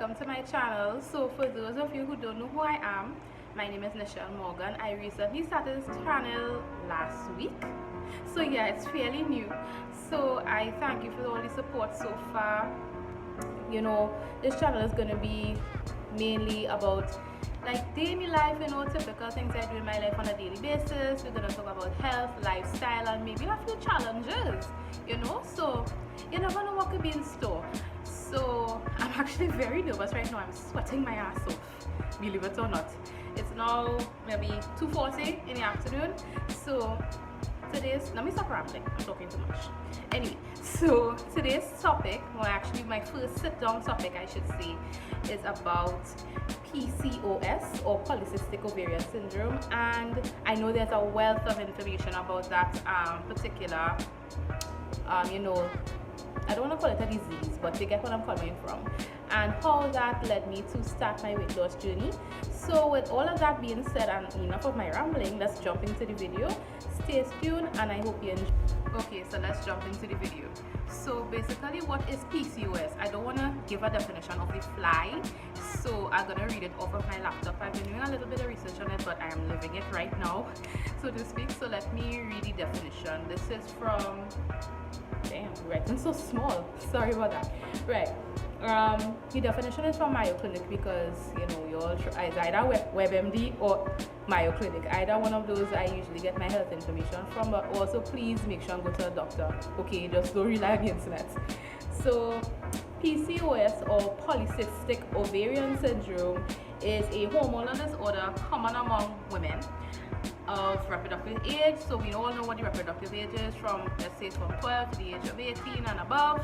welcome to my channel. So for those of you who don't know who I am, my name is Nichelle Morgan. I recently started this channel last week, so yeah, it's fairly new. So I thank you for all the support so far. You know, this channel is going to be mainly about like daily life, you know, typical things I do in my life on a daily basis. We're going to talk about health, lifestyle, and maybe a few challenges, you know, so you never know what could be in store. So I'm actually very nervous right now. I'm sweating my ass off, believe it or not. It's now maybe 2:40 in the afternoon. So today's, let me stop rambling, I'm talking too much. Anyway, so today's topic, well actually my first sit down topic I should say, is about PCOS or polycystic ovarian syndrome. And I know there's a wealth of information about that particular you know, I don't want to call it a disease, but you get what I'm coming from, and how that led me to start my weight loss journey. So with all of that being said and enough of my rambling, let's jump into the video. Stay tuned and I hope you enjoy. Okay, so let's jump into the video. So basically, what is PCOS? I don't want to give a definition of the fly, so I'm going to read it off of my laptop. I've been doing a little bit of research on it, but I am living it right now, so to speak. So let me read the definition. This is from, damn, writing so small, sorry about that. Right, the definition is from Mayo Clinic, because you know, you all it's either WebMD or Mayo Clinic, either one of those I usually get my health information from. But also please make sure and go to a doctor, okay? Just don't rely on the internet. So PCOS or polycystic ovarian syndrome is a hormonal disorder common among women of reproductive age. So we all know what the reproductive age is, from, let's say, from 12 to the age of 18 and above,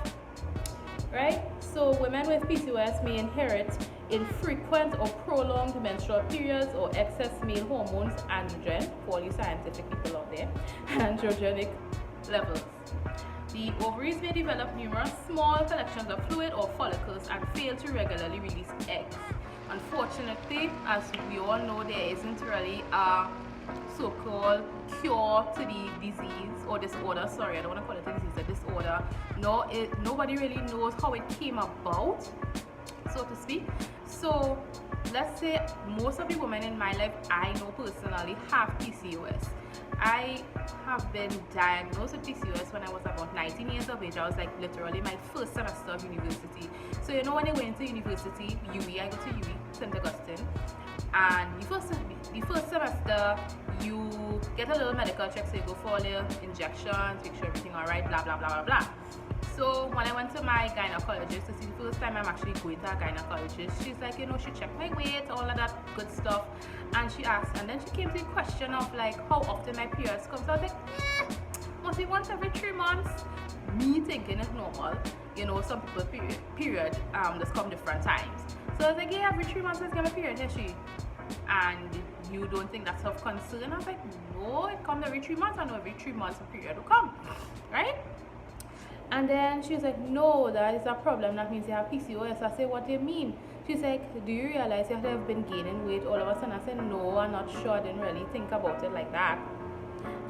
right? So women with PCOS may inherit infrequent or prolonged menstrual periods or excess male hormones, androgen, for all you scientific people out there, androgenic levels. The ovaries may develop numerous small collections of fluid or follicles and fail to regularly release eggs. Unfortunately, as we all know, there isn't really a so-called cure to the disease or disorder. Sorry, I don't want to call it a disease, a disorder. No, nobody really knows how it came about, so to speak. So let's say most of the women in my life I know personally have PCOS. I have been diagnosed with PCOS when I was about 19 years of age. I was like literally my first semester of university. So you know, when I went to university, UWI, I go to UWI, St. Augustine, and the first semester you get a little medical check, so you go for all the injections, make sure everything alright, blah blah blah blah blah. So when I went to my gynecologist, this is the first time I'm actually going to a gynecologist, she's like, you know, she checked my weight, all of that good stuff, and she asked, and then she came to the question of like how often my periods come. So I was like, must be once every 3 months. Me thinking it's normal, you know, some people period just come different times. So I was like, yeah, every 3 months I get my period, here she. And you don't think that's of concern? I was like, no, it comes every 3 months. I know every 3 months a period will come, right? And then she was like, no, that is a problem. That means you have PCOS. I said, what do you mean? She's like, do you realize you have been gaining weight all of a sudden? I said, no, I'm not sure. I didn't really think about it like that.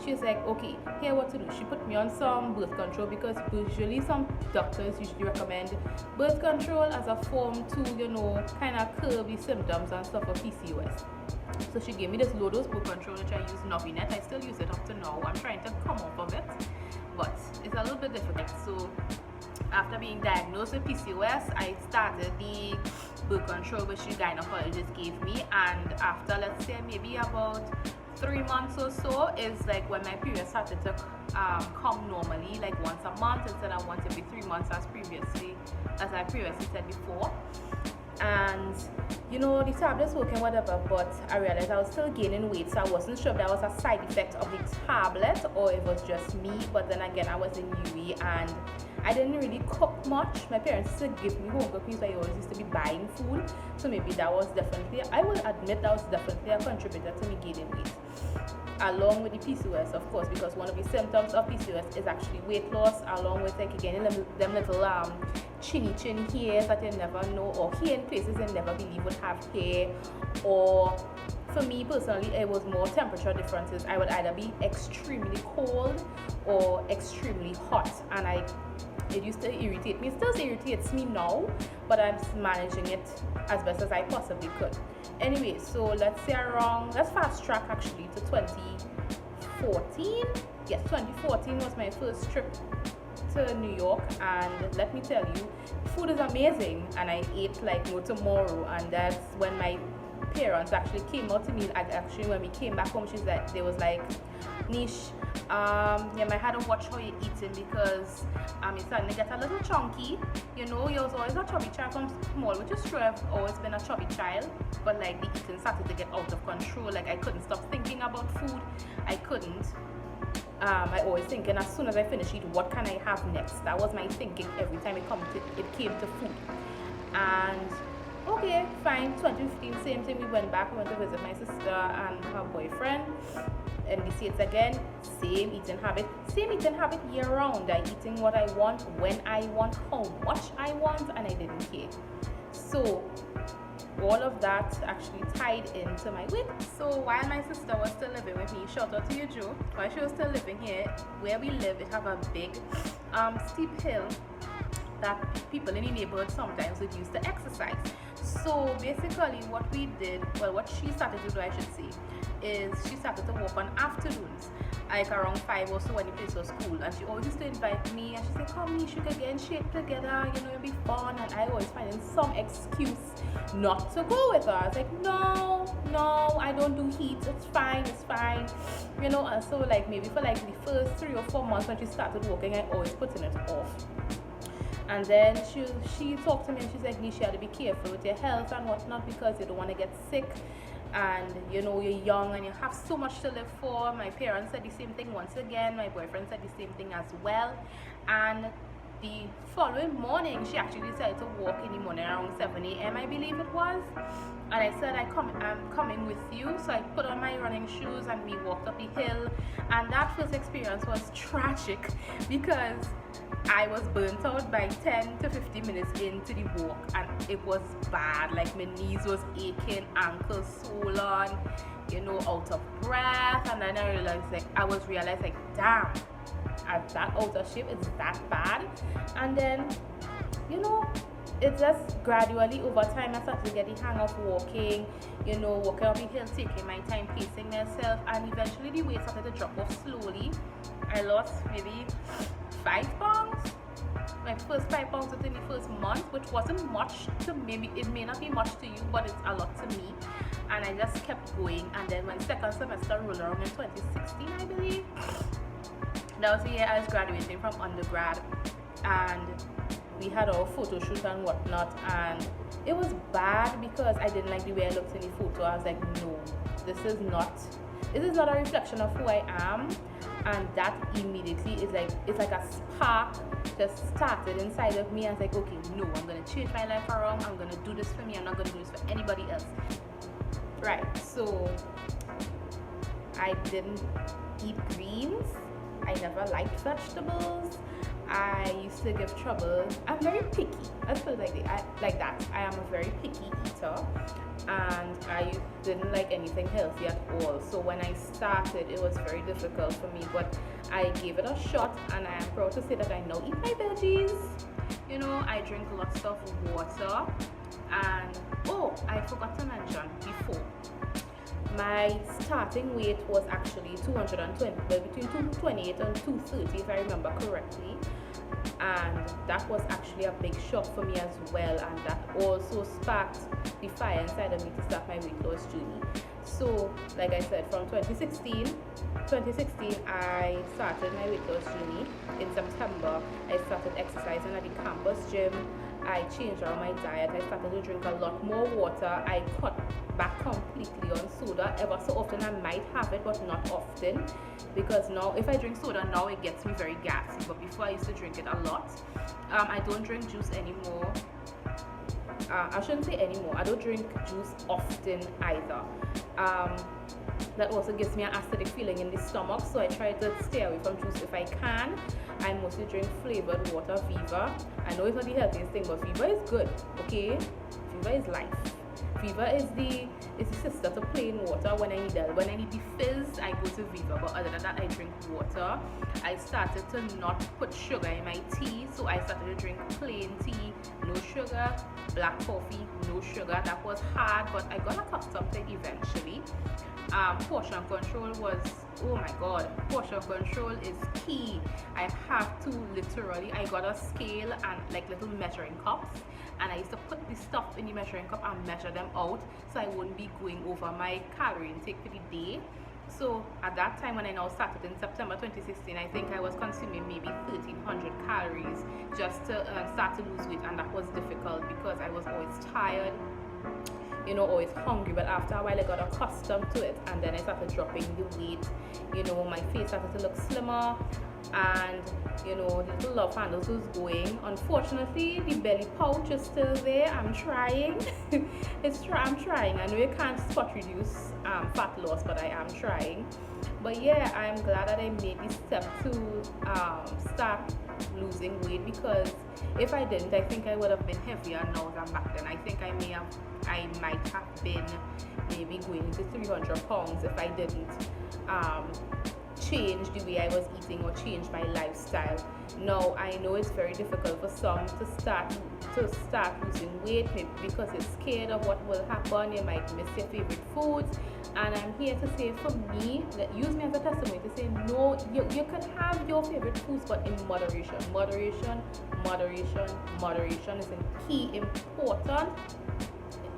She was like, okay, here what to do. She put me on some birth control, because usually some doctors usually recommend birth control as a form to, you know, kind of curb the symptoms and stuff of PCOS. So she gave me this low dose birth control, which I use Novinet. I still use it up to now. I'm trying to come off of it, but it's a little bit difficult. So after being diagnosed with PCOS, I started the birth control which the gynecologist gave me, and after, let's say, maybe about 3 months or so, is like when my period started to come normally, like once a month instead of once every 3 months as I previously said before. And you know, the tablets working, whatever, but I realized I was still gaining weight, so I wasn't sure if that was a side effect of the tablet or it was just me. But then again, I was in UWI and I didn't really cook much. My parents used to give me home cookies, so I always used to be buying food, so maybe that was definitely, I will admit, that was definitely a contributor to me gaining weight, along with the PCOS, of course, because one of the symptoms of PCOS is actually weight loss, along with like again them little chinny hairs that you never know, or hair in places you never believe would have hair. Or for me personally, it was more temperature differences. I would either be extremely cold or extremely hot, and I It used to irritate me. It still irritates me now, but I'm managing it as best as I possibly could. Anyway, so let's fast track actually to 2014. Yes, 2014 was my first trip to New York, and let me tell you, food is amazing, and I ate like no tomorrow. And that's when my parents actually came out to me. Actually, when we came back home, they was like, Nish, you might have to watch how you're eating, because it's starting to get a little chunky. You know, you was always a chubby child from small, which is true. I've always been a chubby child, but like the eating started to get out of control. Like I couldn't stop thinking about food. I couldn't. I always thinking, as soon as I finish eating, what can I have next? That was my thinking every time it came to food. And okay, fine, 2015, same thing. We went to visit my sister and her boyfriend in the States again. Same eating habit year round. I eating what I want, when I want, how much I want, and I didn't care. So all of that actually tied into my weight. So while my sister was still living with me, shout out to you, Joe, while she was still living here, where we live, it have a big steep hill that people in the neighborhood sometimes would use to exercise. So basically what what she started to do, I should say, is she started to walk on afternoons, like around 5 or so when the place was cool. And she always used to invite me, and she said, come Nish, we could get in shape together, you know, it'll be fun. And I always finding some excuse not to go with her. I was like, no, I don't do heat, it's fine, you know. And so like maybe for like the first 3 or 4 months when she started walking, I always putting it off. And then she talked to me, and she's like, Nish, you have to be careful with your health and whatnot, because you don't want to get sick, and you know, you're young and you have so much to live for. My parents said the same thing once again. My boyfriend said the same thing as well. And the following morning, she actually decided to walk in the morning around 7 a.m. I believe it was. And I said, I'm coming with you. So I put on my running shoes and we walked up the hill. And that first experience was tragic, because I was burnt out by 10 to 15 minutes into the walk, and it was bad. Like my knees was aching, ankles swollen, you know, out of breath. And then I realized like, damn, I'm that out of shape, it's that bad. And then, you know, it just gradually over time I started to get the hang of walking, you know, walking up the hill, taking my time, pacing myself, and eventually the weight started to drop off slowly. I lost maybe 5 pounds. My first 5 pounds within the first month, which wasn't much to maybe it may not be much to you, but it's a lot to me. And I just kept going. And then when second semester rolled around in 2016, I believe, that was the year I was graduating from undergrad, and we had our photo shoot and whatnot, and it was bad because I didn't like the way I looked in the photo. I was like, no, this is not a reflection of who I am. And that immediately is like, it's like a spark just started inside of me. I was like, okay, no, I'm gonna change my life around. I'm gonna do this for me. I'm not gonna do this for anybody else. Right, so I didn't eat greens. I never liked vegetables. I used to give trouble. I'm very picky. Let's put it like that. I am a very picky eater, and I didn't like anything healthy at all. So when I started, it was very difficult for me, but I gave it a shot, and I am proud to say that I now eat my veggies. You know, I drink lots of water, and I forgot to mention before, my starting weight was actually 220, between 228 and 230 if I remember correctly, and that was actually a big shock for me as well, and that also sparked the fire inside of me to start my weight loss journey. So like I said, from 2016 I started my weight loss journey. In September I started exercising at the campus gym. I changed around my diet. I started to drink a lot more water. I cut back completely on soda. Ever so often I might have it, but not often, because now if I drink soda now it gets me very gassy, but before I used to drink it a lot. I don't drink juice anymore. I shouldn't say anymore. I don't drink juice often either. That also gives me an acidic feeling in the stomach, so I try to stay away from juice if I can. I mostly drink flavored water, Viva. I know it's not the healthiest thing, but Viva is good, okay? Viva is life. Viva is the sister to plain water. When I need the fizz, I go to Viva. But other than that, I drink water. I started to not put sugar in my tea, so I started to drink plain tea, no sugar, black coffee, no sugar. That was hard, but I got accustomed to it eventually. Portion control was, oh my god, portion control is key. I have to literally, I got a scale and like little measuring cups, and I used to put the stuff in the measuring cup and measure them out so I wouldn't be going over my calorie intake for the day. So at that time, when I now started in September 2016, I think I was consuming maybe 1,300 calories just to start to lose weight, and that was difficult because I was always tired, you know, always hungry. But after a while I got accustomed to it, and then I started dropping the weight. You know, my face started to look slimmer, and you know, the little love handles was going. Unfortunately, the belly pouch is still there. I'm trying. I'm trying. I know you can't spot reduce fat loss, but I am trying. But yeah, I'm glad that I made the step to start losing weight, because if I didn't, I think I would have been heavier now than back then. I think I might have been maybe going into 300 pounds if I didn't change the way I was eating or change my lifestyle. Now I know it's very difficult for some to start losing weight, maybe because you're scared of what will happen. You might miss your favorite foods, and I'm here to say, for me, that use me as a testimony to say, no, you can have your favorite foods, but in moderation. Moderation is a key important,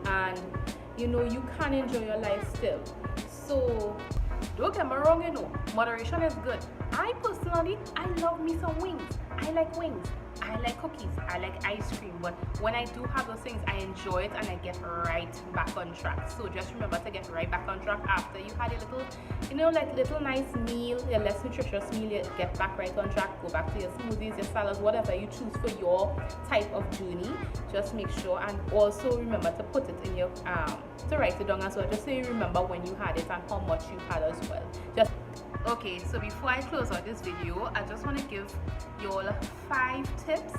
and you know, you can enjoy your life still. So don't get me wrong, you know, moderation is good. I personally, I love me some wings. I like wings. I like cookies. I like ice cream. But when I do have those things, I enjoy it and I get right back on track. So just remember to get right back on track after you had a little, you know, like little nice meal, a less nutritious meal. You get back right on track. Go back to your smoothies, your salads, whatever you choose for your type of journey. Just make sure, and also remember to put it in your to write it down as well, just so you remember when you had it and how much you had as well. Just okay, so before I close out this video, I just want to give you all 5 tips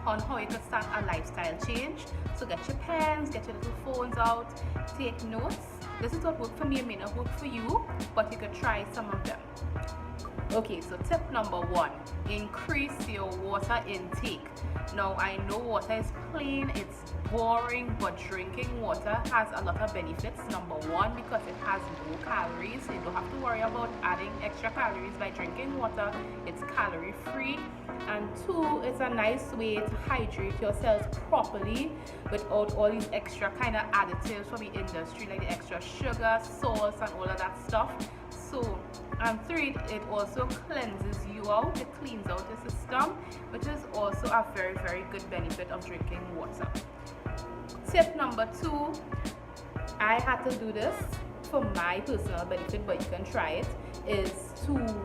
on how you can start a lifestyle change. So get your pens, get your little phones out, take notes. This is what worked for me. It may not work for you, but you could try some of them. Okay, so tip number 1, increase your water intake. Now I know water is plain, it's boring, but drinking water has a lot of benefits. Number 1, because it has no calories, so you don't have to worry about adding extra calories by drinking water. It's calorie free. And 2, it's a nice way to hydrate yourselves properly without all these extra kind of additives from the industry, like the extra sugar, salts, and all of that stuff. So, and 3, it also cleanses you out. It cleans out the system, which is also a very, very good benefit of drinking water. Tip number 2, I had to do this for my personal benefit, but you can try it, is to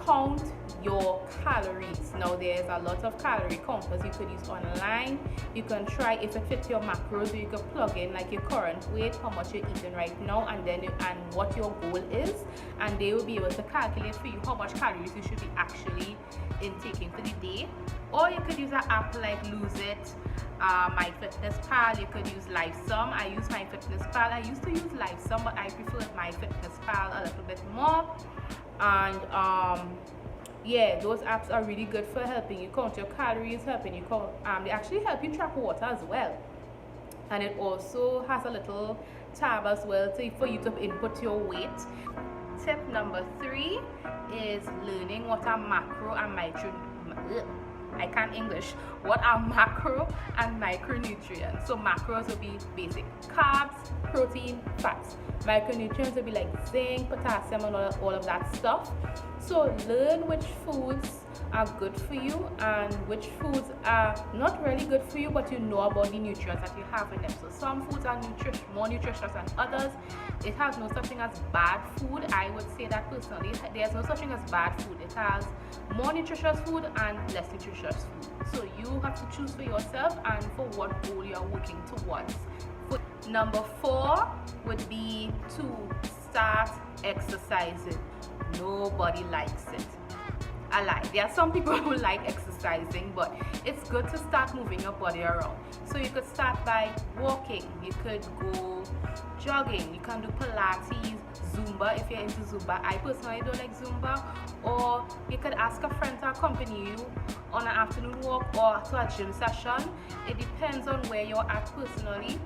count your calories. Now there's a lot of calorie counters you could use online. You can try, if it fits your macros, you can plug in like your current weight, how much you're eating right now, and then and what your goal is, and they will be able to calculate for you how much calories you should be actually intaking for the day. Or you could use an app like Lose It, MyFitnessPal. You could use LifeSum. I use MyFitnessPal. I used to use LifeSum, but I prefer MyFitnessPal a little bit more. And yeah, those apps are really good for helping you count your calories, helping you count, they actually help you track water as well. And it also has a little tab as well for you to input your weight. Tip number 3 is learning what are macro and what are macro and micronutrients. So macros will be basic carbs, protein, fats. Micronutrients will be like zinc, potassium, and all of that stuff. So learn which foods are good for you and which foods are not really good for you, but you know about the nutrients that you have in them. So some foods are more nutritious than others. It has no such thing as bad food. I would say that personally, there's no such thing as bad food. It has more nutritious food and less nutritious food. So you have to choose for yourself and for what goal you are working towards. Number 4 would be to start exercising. Nobody likes it. a lie. There are some people who like exercising, but it's good to start moving your body around. So you could start by walking, you could go jogging, you can do Pilates, Zumba if you're into Zumba. I personally don't like Zumba. Or you could ask a friend to accompany you on an afternoon walk or to a gym session. It depends on where you're at personally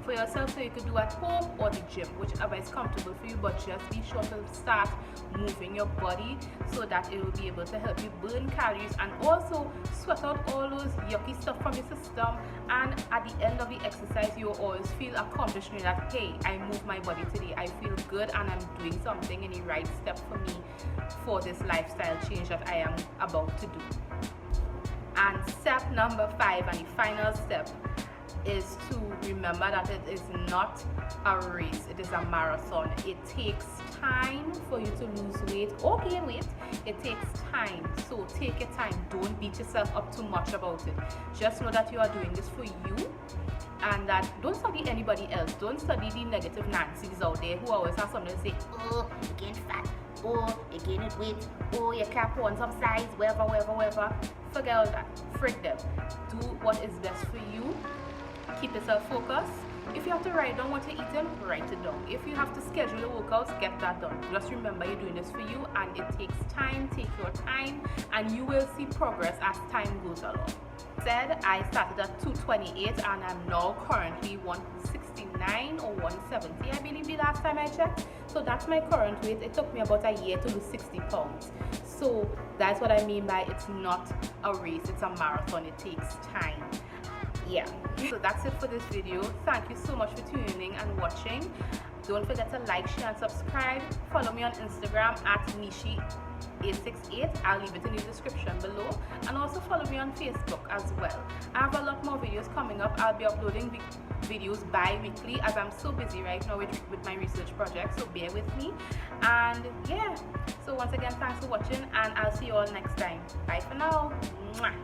for yourself, so you could do at home or the gym, whichever is comfortable for you, but just be sure to start moving your body so that it will be able to help you burn calories and also sweat out all those yucky stuff from your system. And at the end of the exercise, you will always feel accomplished, knowing that, hey, I moved my body today, I feel good, and I'm doing something in the right step for me for this lifestyle change that I am about to do. And step number 5, and the final step, is to remember that it is not a race, it is a marathon. It takes time for you to lose weight or gain weight. It takes time, so take your time. Don't beat yourself up too much about it. Just know that you are doing this for you, and that don't study anybody else. Don't study the negative Nancy's out there who always have something to say, oh, you gain fat, oh, you gaining weight, oh, you can't put on some size, whatever. Forget all that, freak them. Do what is best for you. Keep yourself focused. If you have to write down what you're eating, write it down. If you have to schedule the workouts, get that done. Just remember you're doing this for you, and it takes time. Take your time, and you will see progress as time goes along. I started at 228 and I'm now currently 169 or 170, I believe, the last time I checked. So that's my current weight. It took me about a year to lose 60 pounds. So that's what I mean by it's not a race, it's a marathon. It takes time. Yeah, so that's it for this video. Thank you so much for tuning in and watching. Don't forget to like, share, and subscribe. Follow me on Instagram at Nishi868. I'll leave it in the description below. And also follow me on Facebook as well. I have a lot more videos coming up. I'll be uploading videos bi-weekly as I'm so busy right now with my research project, so bear with me. And yeah, so once again, thanks for watching, and I'll see you all next time. Bye for now. Mwah.